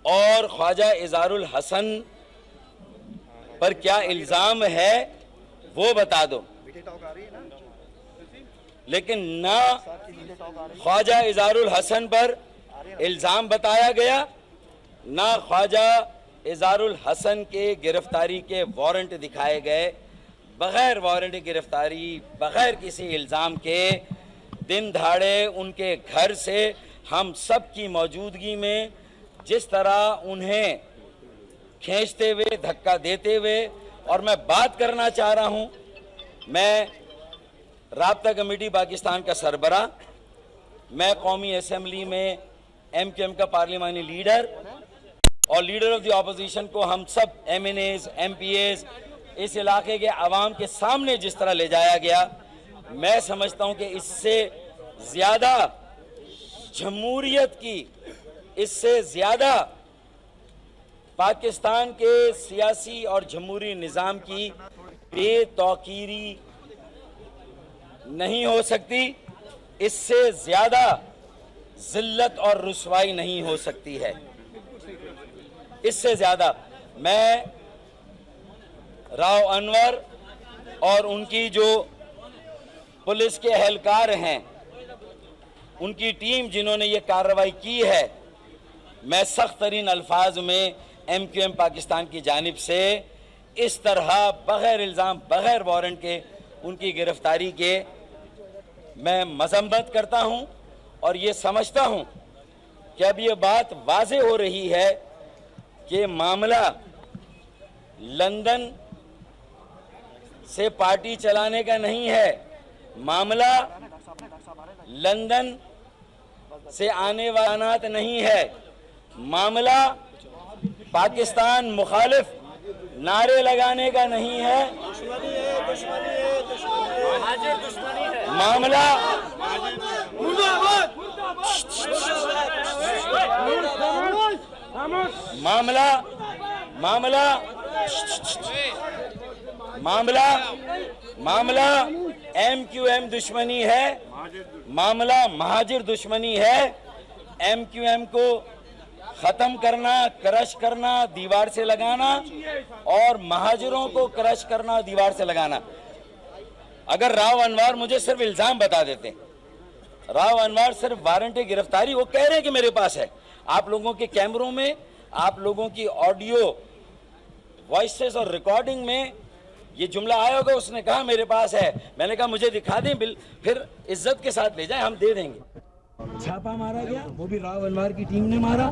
اور خواجہ اظہار الحسن پر کیا الزام ہے وہ بتا دو، لیکن نہ خواجہ اظہار الحسن پر الزام بتایا گیا، نہ خواجہ اظہار الحسن کے گرفتاری کے وارنٹ دکھائے گئے۔ بغیر وارنٹ گرفتاری، بغیر کسی الزام کے دن دہاڑے ان کے گھر سے ہم سب کی موجودگی میں جس طرح انہیں کھینچتے ہوئے، دھکا دیتے ہوئے، اور میں بات کرنا چاہ رہا ہوں، میں رابطہ کمیٹی پاکستان کا سربراہ، میں قومی اسمبلی میں ایم کیو ایم کا پارلیمانی لیڈر اور لیڈر آف دی اپوزیشن کو ہم سب M N As, M P As اس علاقے کے عوام کے سامنے جس طرح لے جایا گیا، میں سمجھتا ہوں کہ اس سے زیادہ جمہوریت کی، اس سے زیادہ پاکستان کے سیاسی اور جمہوری نظام کی بے توقیری نہیں ہو سکتی، اس سے زیادہ ذلت اور رسوائی نہیں ہو سکتی ہے۔ اس سے زیادہ میں راؤ انور اور ان کی جو پولیس کے اہلکار ہیں، ان کی ٹیم جنہوں نے یہ کارروائی کی ہے، میں سخت ترین الفاظ میں ایم کیو ایم پاکستان کی جانب سے اس طرح بغیر الزام، بغیر وارنٹ کے ان کی گرفتاری کے میں مذمت کرتا ہوں، اور یہ سمجھتا ہوں کہ اب یہ بات واضح ہو رہی ہے کہ معاملہ لندن سے پارٹی چلانے کا نہیں ہے، معاملہ لندن سے آنے والانات نہیں ہے، معاملہ پاکستان مخالف نعرے لگانے کا نہیں ہے، معاملہ معاملہ ایم کیو ایم دشمنی ہے، معاملہ مہاجر دشمنی ہے۔ ایم کیو ایم کو ختم کرنا، کرش کرنا، دیوار سے لگانا، اور مہاجروں کو کرش کرنا، دیوار سے لگانا۔ اگر راؤ انوار مجھے صرف الزام بتا دیتے، راؤ انوار صرف وارنٹ گرفتاری، وہ کہہ رہے ہیں کہ میرے پاس ہے، آپ لوگوں کے کیمروں میں، آپ لوگوں کی آڈیو وائسز اور ریکارڈنگ میں یہ جملہ آیا ہوگا، اس نے کہا میرے پاس ہے، میں نے کہا مجھے دکھا دیں بل، پھر عزت کے ساتھ لے جائیں، ہم دے دیں گے۔ چھاپا مارا گیا، وہ بھی راؤ انوار کی ٹیم نے مارا،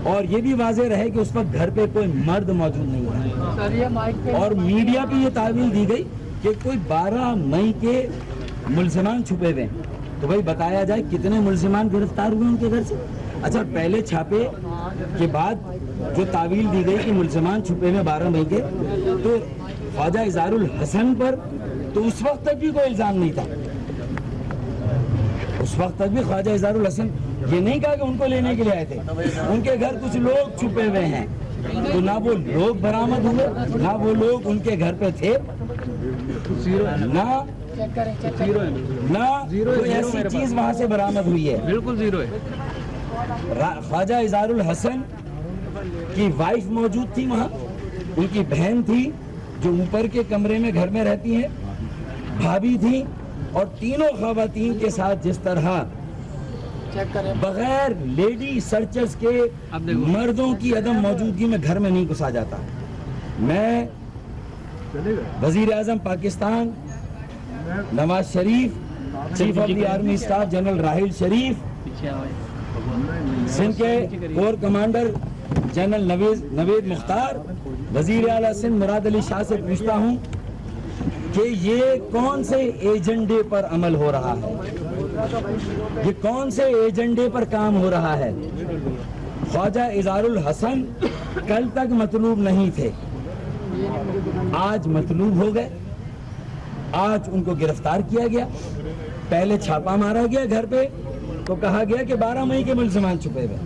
اور یہ بھی واضح رہے کہ اس وقت گھر پہ کوئی مرد موجود نہیں ہے، اور میڈیا پہ یہ تعویل دی گئی کہ کوئی 12 مئی کے ملزمان چھپے ہوئے ہیں۔ تو بھائی بتایا جائے کتنے ملزمان گرفتار ہوئے ان کے گھر سے۔ اچھا، پہلے چھاپے کے بعد جو تعویل دی گئی کہ ملزمان چھپے ہوئے 12 مئی کے، تو خواجہ اظہار الحسن پر تو اس وقت تک بھی کوئی الزام نہیں تھا، اس وقت تک بھی خواجہ اظہار الحسن یہ نہیں کہا کہ ان کو لینے کے لیے آئے تھے، ان کے گھر کچھ لوگ چھپے ہوئے ہیں، تو نہ وہ لوگ برآمد ہوئے، نہ وہ لوگ ان کے گھر پہ تھے، نہ کوئی ایسی چیز وہاں سے برآمد ہوئی ہے، بالکل زیرو ہے۔ خواجہ اظہار الحسن کی وائف موجود تھی وہاں، ان کی بہن تھی جو اوپر کے کمرے میں گھر میں رہتی ہیں، بھابھی تھی، اور تینوں خواتین کے ساتھ جس طرح بغیر لیڈی سرچرز کے مردوں کی عدم موجودگی میں گھر میں نہیں گھسا جاتا۔ میں وزیر اعظم Pakistan Nawaz Sharif, chief of the army staff general Raheel Sharif, Sindh کے کور کمانڈر جنرل نوید مختار، وزیر اعلیٰ سندھ مراد علی شاہ سے پوچھتا ہوں کہ یہ کون سے ایجنڈے پر عمل ہو رہا ہے، یہ کون سے ایجنڈے پر کام ہو رہا ہے؟ خواجہ اظہار الحسن کل تک مطلوب نہیں تھے، آج مطلوب ہو گئے، آج ان کو گرفتار کیا گیا۔ پہلے چھاپا مارا گیا گھر پہ تو کہا گیا کہ 12 مئی کے ملزمان چھپے ہوئے،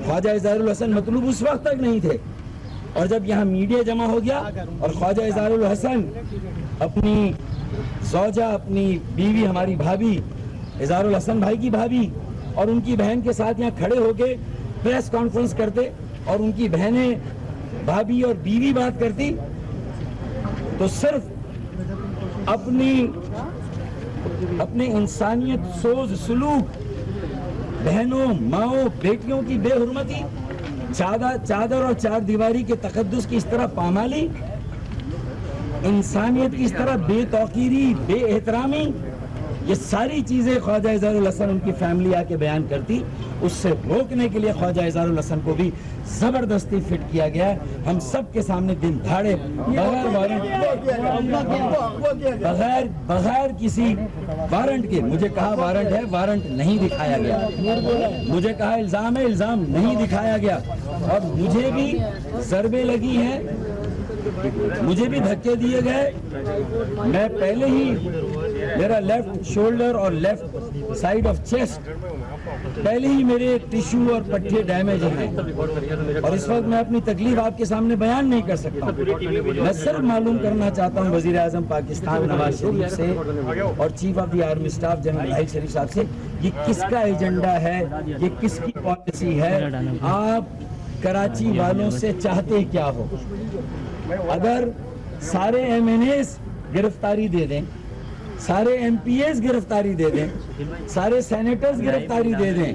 خواجہ اظہار الحسن مطلوب اس وقت تک نہیں تھے، اور جب یہاں میڈیا جمع ہو گیا اور خواجہ اظہار الحسن اپنی زوجہ، اپنی بیوی، ہماری بھابھی اظہار الحسن بھائی کی بھابھی اور ان کی بہن کے ساتھ یہاں کھڑے ہو کے پریس کانفرنس کرتے اور ان کی بہنیں بھابھی اور بیوی بات کرتی تو صرف اپنی انسانیت سوز سلوک، بہنوں ماؤں بیٹیوں کی بے حرمتی، چادر اور چار دیواری کے تقدس کی اس طرح پامالی، انسانیت کی اس طرح بے توقیری، بے احترامی، یہ ساری چیزیں خواجہ اظہار الحسن ان کی فیملی آ کے بیان کرتی. اس سے روکنے کے لیے خواجہ اظہار الحسن کو بھی زبردستی فٹ کیا گیا. ہم سب کے سامنے دن دھاڑے بغیر کسی وارنٹ کے، مجھے کہا وارنٹ ہے، وارنٹ نہیں دکھایا گیا. مجھے کہا الزام ہے، الزام نہیں دکھایا گیا. اور مجھے بھی ضربیں لگی ہیں، مجھے بھی دھکے دیے گئے. میں پہلے ہی، میرا لیفٹ شولڈر اور لیفٹ سائڈ آف چیسٹ پہلے ہی میرے ٹیشو اور پٹھے ڈیمیج ہیں، اور اس وقت میں اپنی تکلیف آپ کے سامنے بیان نہیں کر سکتا ہوں. میں صرف معلوم کرنا چاہتا ہوں وزیر اعظم پاکستان نواز شریف سے اور chief of the army staff general Raheel Sharif صاحب سے، یہ کس کا ایجنڈا ہے، یہ کس کی پالیسی ہے؟ آپ کراچی والوں سے چاہتے کیا ہو؟ اگر سارے ایم این ایز گرفتاری دے دیں، سارے ایم پی ایز گرفتاری دے دیں، سارے سینیٹرز گرفتاری دے دیں،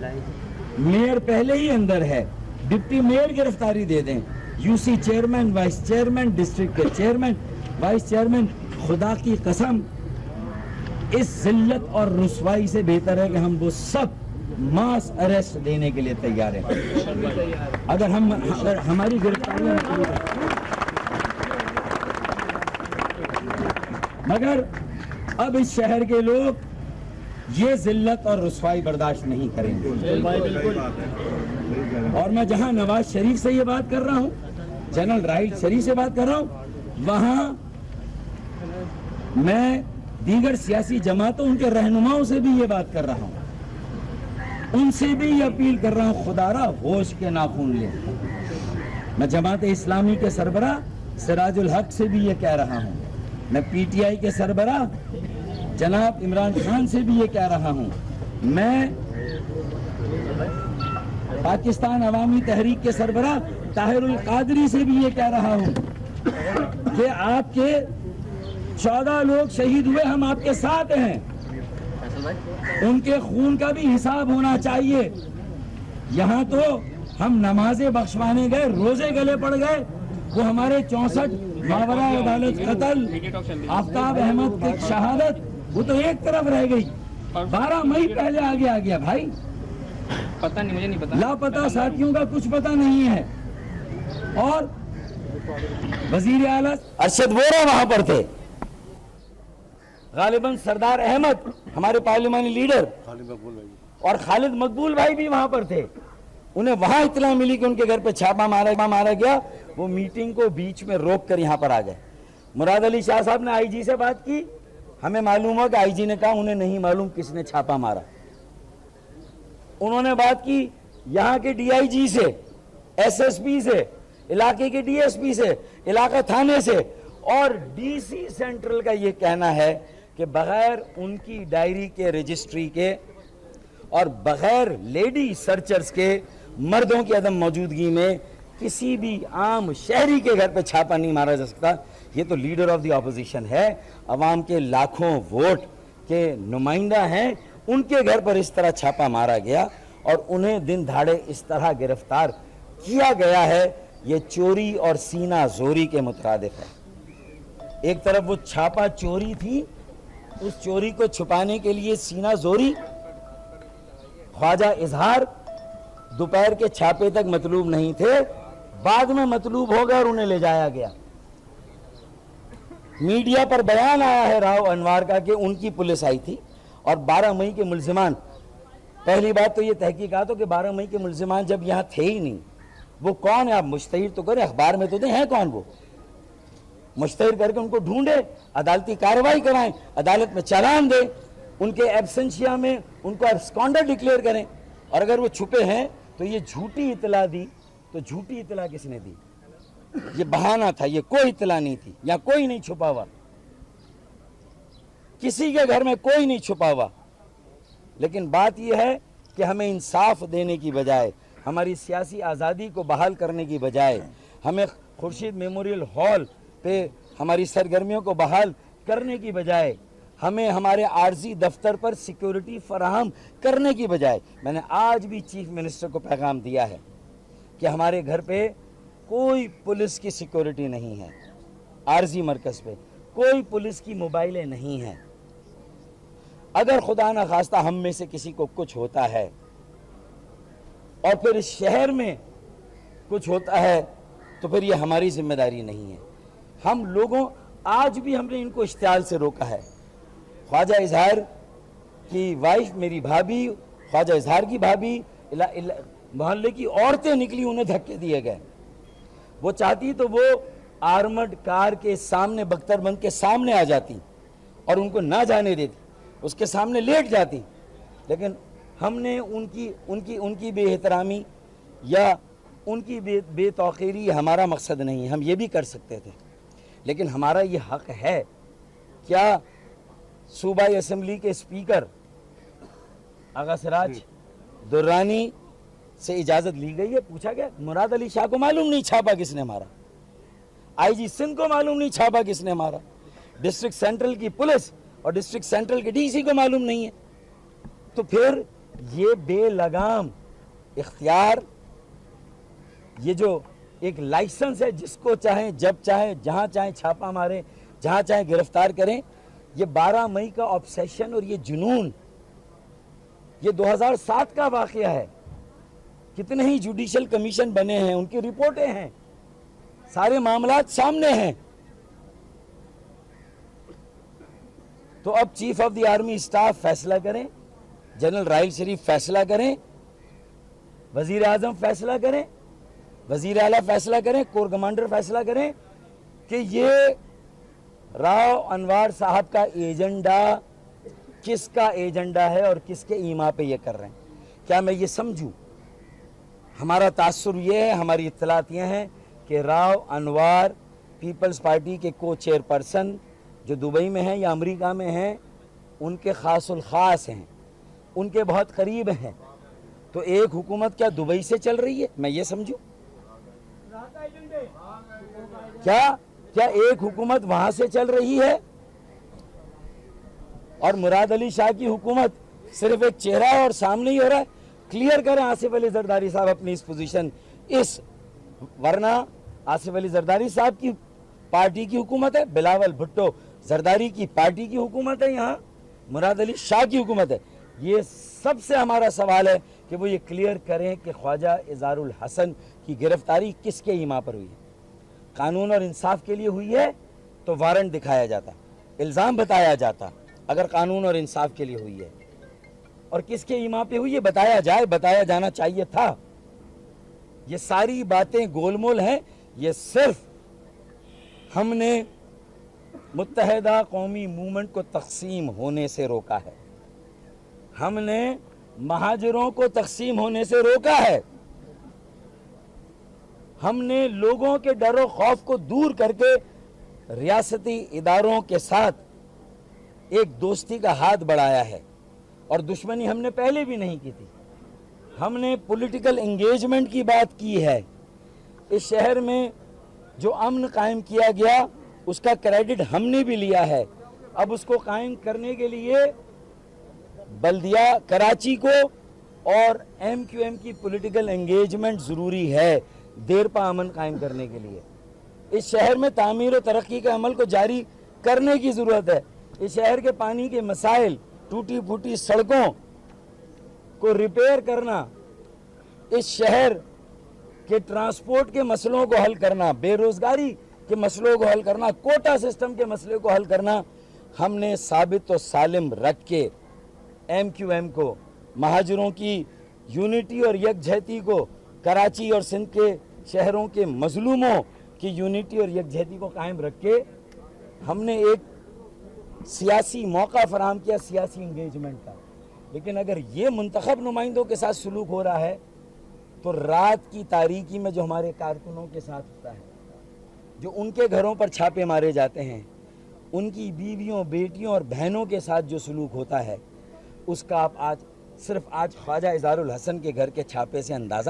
میئر پہلے ہی اندر ہے، ڈپٹی میئر گرفتاری دے دیں، U C chairman, vice chairman, district کے چیئرمین، وائس چیئرمین، خدا کی قسم اس ذلت اور رسوائی سے بہتر ہے کہ ہم وہ سب ماس اریسٹ دینے کے لیے تیار ہیں. اگر ہماری گرفتاری، مگر اب اس شہر کے لوگ یہ ذلت اور رسوائی برداشت نہیں کریں گے. اور میں جہاں نواز شریف سے یہ بات کر رہا ہوں، جنرل راحیل شریف سے بات کر رہا ہوں، وہاں میں دیگر سیاسی جماعتوں، ان کے رہنماؤں سے بھی یہ بات کر رہا ہوں، ان سے بھی یہ اپیل کر رہا ہوں، خدا را ہوش کے ناخن لیں. میں جماعت اسلامی کے سربراہ سراج الحق سے بھی یہ کہہ رہا ہوں، میں پی ٹی آئی کے سربراہ جناب عمران خان سے بھی یہ کہہ رہا ہوں، میں پاکستان عوامی تحریک کے سربراہ طاہر القادری سے بھی یہ کہہ رہا ہوں کہ آپ کے 14 لوگ شہید ہوئے، ہم آپ کے ساتھ ہیں، ان کے خون کا بھی حساب ہونا چاہیے. یہاں تو ہم نمازیں بخشوانے گئے، روزے گلے پڑ گئے، وہ ہمارے 64 ماورا عدالت قتل، آفتاب احمد کی شہادت، وہ تو ایک طرف رہ گئی. 12 مئی پہلے آ گیا بھائی، پتہ نہیں، مجھے نہیں پتا، لاپتہ ساتھیوں کا کچھ پتہ نہیں ہے. اور وزیر اعلیٰ ارشد وورا وہاں پر تھے، غالباً سردار احمد ہمارے پارلیمانی لیڈر اور خالد مقبول بھائی بھی وہاں پر تھے. انہیں وہاں اطلاع ملی کہ ان کے گھر پہ چھاپا مارا گیا، وہ میٹنگ کو بیچ میں روک کر یہاں پر آ گئے. مراد علی شاہ صاحب نے آئی جی سے بات کی، ہمیں معلوم ہوا کہ آئی جی نے کہا انہیں نہیں معلوم کس نے چھاپا مارا. انہوں نے بات کی یہاں کے ڈی آئی جی سے، ایس ایس پی سے، علاقے کے ڈی ایس پی سے، علاقہ تھانے سے، اور ڈی سی سینٹرل کا یہ کہنا ہے کہ بغیر ان کی ڈائری کے رجسٹری کے اور بغیر لیڈی سرچرز کے، مردوں کی عدم موجودگی میں کسی بھی عام شہری کے گھر پہ چھاپا نہیں مارا جا سکتا. یہ تو لیڈر آف دی اپوزیشن ہے، عوام کے لاکھوں ووٹ کے نمائندہ ہیں، ان کے گھر پر اس طرح چھاپا مارا گیا اور انہیں دن دھاڑے اس طرح گرفتار کیا گیا ہے. یہ چوری اور سینہ زوری کے مترادف ہے. ایک طرف وہ چھاپا چوری تھی، اس چوری کو چھپانے کے لیے سینہ زوری. خواجہ اظہار دوپہر کے چھاپے تک مطلوب نہیں تھے، بعد میں مطلوب ہو گئے اور انہیں لے جایا گیا. میڈیا پر بیان آیا ہے راؤ انوار کا کہ ان کی پولیس آئی تھی اور 12 مئی کے ملزمان، پہلی بات تو یہ تحقیقات ہو کہ 12 مئی کے ملزمان جب یہاں تھے ہی نہیں، وہ کون ہے؟ آپ مشتہر تو کریں، اخبار میں تو دیں، ہیں کون وہ؟ مشتہر کر کے ان کو ڈھونڈے، عدالتی کارروائی کرائیں، عدالت میں چالان دیں، ان کے ایبسنشیا میں ان کو ایبسکانڈر ڈکلیئر کریں. اور اگر وہ چھپے ہیں تو یہ جھوٹی اطلاع دی، تو جھوٹی اطلاع کس نے دی؟ یہ بہانہ تھا، یہ کوئی اطلاع نہیں تھی. یا کوئی نہیں چھپا ہوا، کسی کے گھر میں کوئی نہیں چھپا ہوا. لیکن بات یہ ہے کہ ہمیں انصاف دینے کی بجائے ہماری سیاسی آزادی کو بحال کرنے کی بجائے ہمیں خورشید میموریل ہال پہ ہماری سرگرمیوں کو بحال کرنے کی بجائے ہمیں ہمارے عارضی دفتر پر سیکیورٹی فراہم کرنے کی بجائے میں نے آج بھی چیف منسٹر کو پیغام دیا ہے کہ ہمارے گھر پہ کوئی پولیس کی سیکیورٹی نہیں ہے، عارضی مرکز پہ کوئی پولیس کی موبائلیں نہیں ہیں۔ اگر خدا نہ خواستہ ہم میں سے کسی کو کچھ ہوتا ہے اور پھر اس شہر میں کچھ ہوتا ہے تو پھر یہ ہماری ذمہ داری نہیں ہے۔ ہم لوگوں آج بھی ہم نے ان کو اشتعال سے روکا ہے۔ خواجہ اظہار کی وائف میری بھابھی، خواجہ اظہار کی بھابھی، محلے کی عورتیں نکلی، انہیں دھکے دیے گئے۔ وہ چاہتی تو وہ آرمڈ کار کے سامنے بختر بند کے سامنے آ جاتی اور ان کو نہ جانے دیتی، اس کے سامنے لیٹ جاتی، لیکن ہم نے ان کی بے احترامی یا ان کی بے توقیری ہمارا مقصد نہیں ہے۔ ہم یہ بھی کر سکتے تھے، لیکن ہمارا یہ حق ہے۔ کیا صوبائی اسمبلی کے اسپیکر آغا سراج درانی سے اجازت لی گئی ہے؟ پوچھا گیا؟ مراد علی شاہ کو معلوم نہیں چھاپا کس نے مارا، آئی جی سندھ کو معلوم نہیں چھاپا کس نے مارا، ڈسٹرکٹ سینٹرل کی پولیس اور ڈسٹرکٹ سینٹرل کے ڈی سی کو معلوم نہیں ہے۔ تو پھر یہ بے لگام اختیار، یہ جو ایک لائسنس ہے، جس کو چاہیں جب چاہیں جہاں چاہیں چھاپا ماریں، جہاں چاہیں گرفتار کریں، یہ 12 مئی کا آبسیشن اور یہ جنون، یہ 2007 کا واقعہ ہے۔ کتنے ہی جوڈیشل کمیشن بنے ہیں، ان کی رپورٹیں ہیں، سارے معاملات سامنے ہیں۔ تو اب chief of the army staff فیصلہ کریں، جنرل راحیل شریف فیصلہ کریں، وزیر اعظم فیصلہ کریں، وزیر اعلیٰ فیصلہ کریں، کور کمانڈر فیصلہ کریں کہ یہ راؤ انوار صاحب کا ایجنڈا کس کا ایجنڈا ہے اور کس کے ایما پہ یہ کر رہے ہیں۔ کیا میں یہ سمجھوں؟ ہمارا تاثر یہ ہے، ہماری اطلاعات یہ ہیں کہ راؤ انوار پیپلز پارٹی کے کو چیئر پرسن جو دبئی میں ہیں یا امریکہ میں ہیں، ان کے خاص الخاص ہیں، ان کے بہت قریب ہیں۔ تو ایک حکومت کیا دبئی سے چل رہی ہے؟ میں یہ سمجھوں؟ کیا ایک حکومت وہاں سے چل رہی ہے اور مراد علی شاہ کی حکومت صرف ایک چہرہ اور سامنے ہی ہو رہا ہے؟ کلیئر کریں آصف علی زرداری صاحب اپنی اس پوزیشن، ورنہ آصف علی زرداری صاحب کی پارٹی کی حکومت ہے، بلاول بھٹو زرداری کی پارٹی کی حکومت ہے، یہاں مراد علی شاہ کی حکومت ہے۔ یہ سب سے ہمارا سوال ہے کہ وہ یہ کلیئر کریں کہ خواجہ اظہار الحسن کی گرفتاری کس کے ایما پر ہوئی ہے۔ قانون اور انصاف کے لیے ہوئی ہے تو وارنٹ دکھایا جاتا، الزام بتایا جاتا، اگر قانون اور انصاف کے لیے ہوئی ہے، اور کس کے ایما پہ ہوئی ہے بتایا جائے، بتایا جانا چاہیے تھا۔ یہ ساری باتیں گول مول ہیں، یہ صرف ہم نے متحدہ قومی موومنٹ کو تقسیم ہونے سے روکا ہے، ہم نے مہاجروں کو تقسیم ہونے سے روکا ہے، ہم نے لوگوں کے ڈر و خوف کو دور کر کے ریاستی اداروں کے ساتھ ایک دوستی کا ہاتھ بڑھایا ہے، اور دشمنی ہم نے پہلے بھی نہیں کی تھی۔ ہم نے پولیٹیکل انگیجمنٹ کی بات کی ہے۔ اس شہر میں جو امن قائم کیا گیا اس کا کریڈٹ ہم نے بھی لیا ہے۔ اب اس کو قائم کرنے کے لیے بلدیہ کراچی کو اور ایم کیو ایم کی پولیٹیکل انگیجمنٹ ضروری ہے دیر پا امن قائم کرنے کے لیے۔ اس شہر میں تعمیر و ترقی کے عمل کو جاری کرنے کی ضرورت ہے۔ اس شہر کے پانی کے مسائل، ٹوٹی پھوٹی سڑکوں کو ریپیئر کرنا، اس شہر کے ٹرانسپورٹ کے مسئلوں کو حل کرنا، بے روزگاری کے مسئلوں کو حل کرنا، کوٹا سسٹم کے مسئلے کو حل کرنا، ہم نے ثابت و سالم رکھ کے ایم کیو ایم کو، مہاجروں کی یونٹی اور یکجہتی کو، کراچی اور سندھ کے شہروں کے مظلوموں کی یونٹی اور یکجہتی کو قائم رکھ کے ہم نے ایک سیاسی موقع فراہم کیا سیاسی انگیجمنٹ کا۔ لیکن اگر یہ منتخب نمائندوں کے ساتھ سلوک ہو رہا ہے تو رات کی تاریکی میں جو ہمارے کارکنوں کے ساتھ ہوتا ہے، جو ان کے گھروں پر چھاپے مارے جاتے ہیں، ان کی بیویوں، بیٹیوں اور بہنوں کے ساتھ جو سلوک ہوتا ہے، اس کا آپ آج خواجہ اظہار الحسن کے گھر کے چھاپے سے اندازہ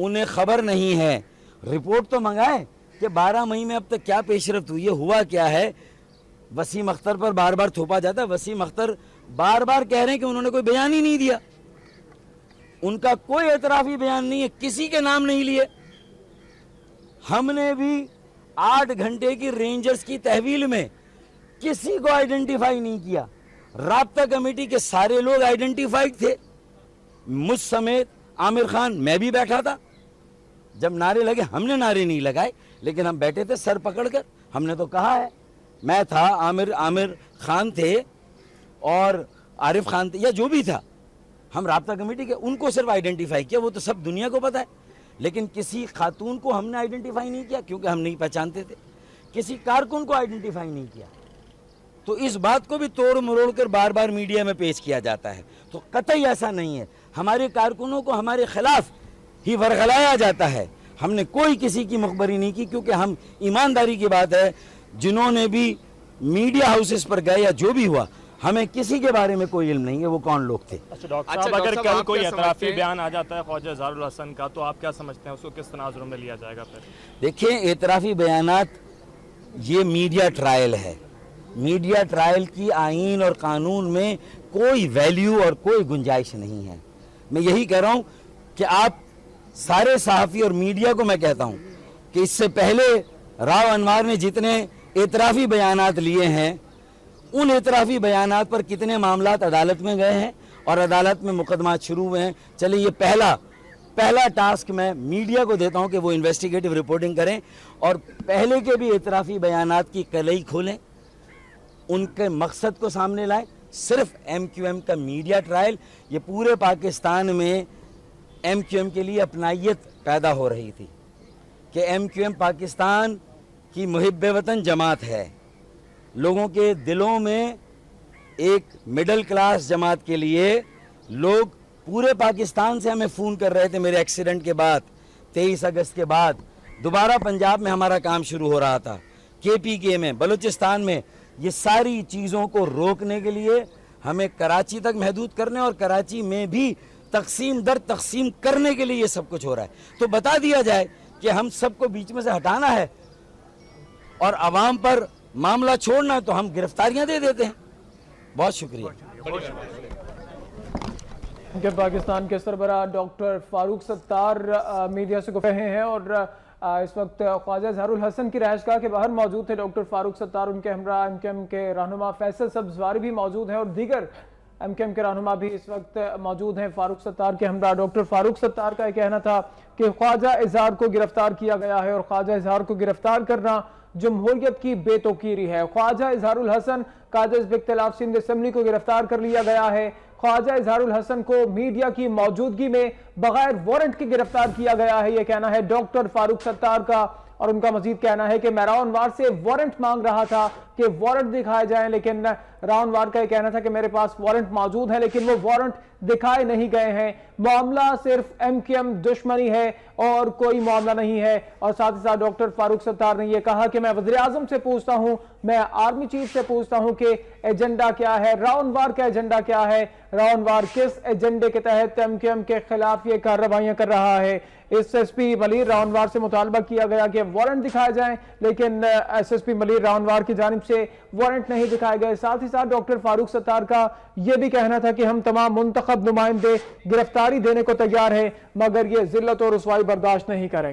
انہیں خبر نہیں ہے. رپورٹ تو منگائے کہ 12 مئی میں اب تک کیا پیش رفت ہوئی ہے, ہوا کیا ہے. وسیم اختر پر بار بار تھوپا جاتا ہے. وسیم اختر بار بار کہہ رہے ہیں کہ انہوں نے کوئی بیان ہی نہیں دیا. ان کا کوئی اعترافی بیان نہیں ہے, کسی کے نام نہیں لیے. ہم نے بھی 8 گھنٹے کی رینجرز کی تحویل میں کسی کو آئیڈینٹیفائی نہیں کیا. رابطہ کمیٹی کے سارے لوگ آئیڈینٹیفائڈ تھے, مجھ سمیت. عامر خان, میں بھی بیٹھا تھا. جب نعرے لگے, ہم نے نعرے نہیں لگائے, لیکن ہم بیٹھے تھے سر پکڑ کر. ہم نے تو کہا ہے, میں تھا, عامر خان تھے اور عارف خان تھے, یا جو بھی تھا. ہم رابطہ کمیٹی کے, ان کو صرف آئیڈینٹیفائی کیا, وہ تو سب دنیا کو پتہ ہے. لیکن کسی خاتون کو ہم نے آئیڈینٹیفائی نہیں کیا, کیونکہ ہم نہیں پہچانتے تھے. کسی کارکن کو آئیڈینٹیفائی نہیں کیا. تو اس بات کو بھی توڑ مروڑ کر بار بار میڈیا میں پیش کیا جاتا ہے. تو قطعی ایسا نہیں ہے. ہمارے کارکنوں کو ہمارے خلاف ہی ورغلایا جاتا ہے. ہم نے کوئی کسی کی مخبری نہیں کی, کیونکہ ہم, ایمانداری کی بات ہے, جنہوں نے بھی میڈیا ہاؤسز پر گئے یا جو بھی ہوا, ہمیں کسی کے بارے میں کوئی علم نہیں ہے وہ کون لوگ تھے. اچھا ڈاکٹر صاحب, اگر کل کوئی اعترافی بیان آ جاتا ہے خواجہ اظہار الحسن کا, تو آپ کیا سمجھتے ہیں اس کو کس تناظر میں لیا جائے گا پھر؟ دیکھیں, اعترافی بیانات یہ میڈیا ٹرائل ہے. میڈیا ٹرائل کی آئین اور قانون میں کوئی ویلیو اور کوئی گنجائش نہیں ہے. میں یہی کہہ رہا ہوں کہ آپ سارے صحافی اور میڈیا کو میں کہتا ہوں کہ اس سے پہلے راؤ انوار نے جتنے اعترافی بیانات لیے ہیں, ان اعترافی بیانات پر کتنے معاملات عدالت میں گئے ہیں اور عدالت میں مقدمات شروع ہوئے ہیں. چلیں, یہ پہلا ٹاسک میں میڈیا کو دیتا ہوں کہ وہ انویسٹیگیٹو رپورٹنگ کریں اور پہلے کے بھی اعترافی بیانات کی کلئی کھولیں, ان کے مقصد کو سامنے لائیں. صرف ایم کیو ایم کا میڈیا ٹرائل, یہ پورے پاکستان میں ایم کیو ایم کے لیے اپنائیت پیدا ہو رہی تھی کہ ایم کیو ایم پاکستان کی محب وطن جماعت ہے. لوگوں کے دلوں میں ایک مڈل کلاس جماعت کے لیے لوگ پورے پاکستان سے ہمیں فون کر رہے تھے. میرے ایکسیڈنٹ کے بعد 23 اگست کے بعد دوبارہ پنجاب میں ہمارا کام شروع ہو رہا تھا, کے پی کے میں, بلوچستان میں. یہ ساری چیزوں کو روکنے کے لیے ہمیں کراچی تک محدود کرنے اور کراچی میں بھی تقسیم در تقسیم کرنے کے لیے یہ سب کچھ ہو رہا ہے. تو بتا دیا جائے کہ ہم سب کو بیچ میں سے ہٹانا ہے اور عوام پر معاملہ چھوڑنا ہے, تو ہم گرفتاریاں دے دیتے ہیں. بہت شکریہ. کہ پاکستان کے سربراہ ڈاکٹر فاروق ستار میڈیا سے گفتگو ہیں اور اس وقت خواجہ اظہار الحسن کی رہائش گاہ کے باہر موجود تھے ڈاکٹر فاروق ستار. ان کے ہمراہ ایم کیو ایم کے رہنما فیصل سبزواری بھی موجود ہیں اور دیگر ایم کیو ایم کے رہنما بھی اس وقت موجود ہیں فاروق ستار کے ہمراہ. ڈاکٹر فاروق ستار کا یہ کہنا تھا کہ خواجہ اظہار کو گرفتار کیا گیا ہے اور خواجہ اظہار کو گرفتار کرنا جمہوریت کی بے توقیری ہے. خواجہ اظہار الحسن قائد حزب اختلاف سندھ اسمبلی کو گرفتار کر لیا گیا ہے. خواجہ اظہار الحسن کو میڈیا کی موجودگی میں بغیر وارنٹ کے گرفتار کیا گیا ہے, یہ کہنا ہے ڈاکٹر فاروق ستار کا. اور ان کا مزید کہنا ہے کہ میں راؤ انوار سے وارنٹ مانگ رہا تھا کہ وارنٹ دکھائے جائیں, لیکن راؤ انوار کا یہ کہنا تھا کہ میرے پاس وارنٹ موجود ہے لیکن وہ وارنٹ دکھائے نہیں گئے ہیں. معاملہ صرف ایم کیو ایم دشمنی ہے اور کوئی معاملہ نہیں ہے. اور ساتھ ہی ساتھ ڈاکٹر فاروق ستار نے یہ کہا کہ میں وزیر اعظم سے پوچھتا ہوں, میں آرمی چیف سے پوچھتا ہوں کہ ایجنڈا کیا ہے, راؤ انوار کا ایجنڈا کیا ہے, راؤ انوار کس ایجنڈے کے تحت ایم کیو ایم کے خلاف یہ کارروائیاں کر رہا ہے. S S P Malir Rao Anwar سے مطالبہ کیا گیا کہ وارنٹ دکھائے جائیں, لیکن S S P Malir Rao Anwar کی جانب سے وارنٹ نہیں دکھائے گئے. ساتھ ہی ساتھ ڈاکٹر فاروق ستار کا یہ بھی کہنا تھا کہ ہم تمام منتخب نمائندے گرفتاری دینے کو تیار ہیں, مگر یہ ذلت اور رسوائی برداشت نہیں کریں.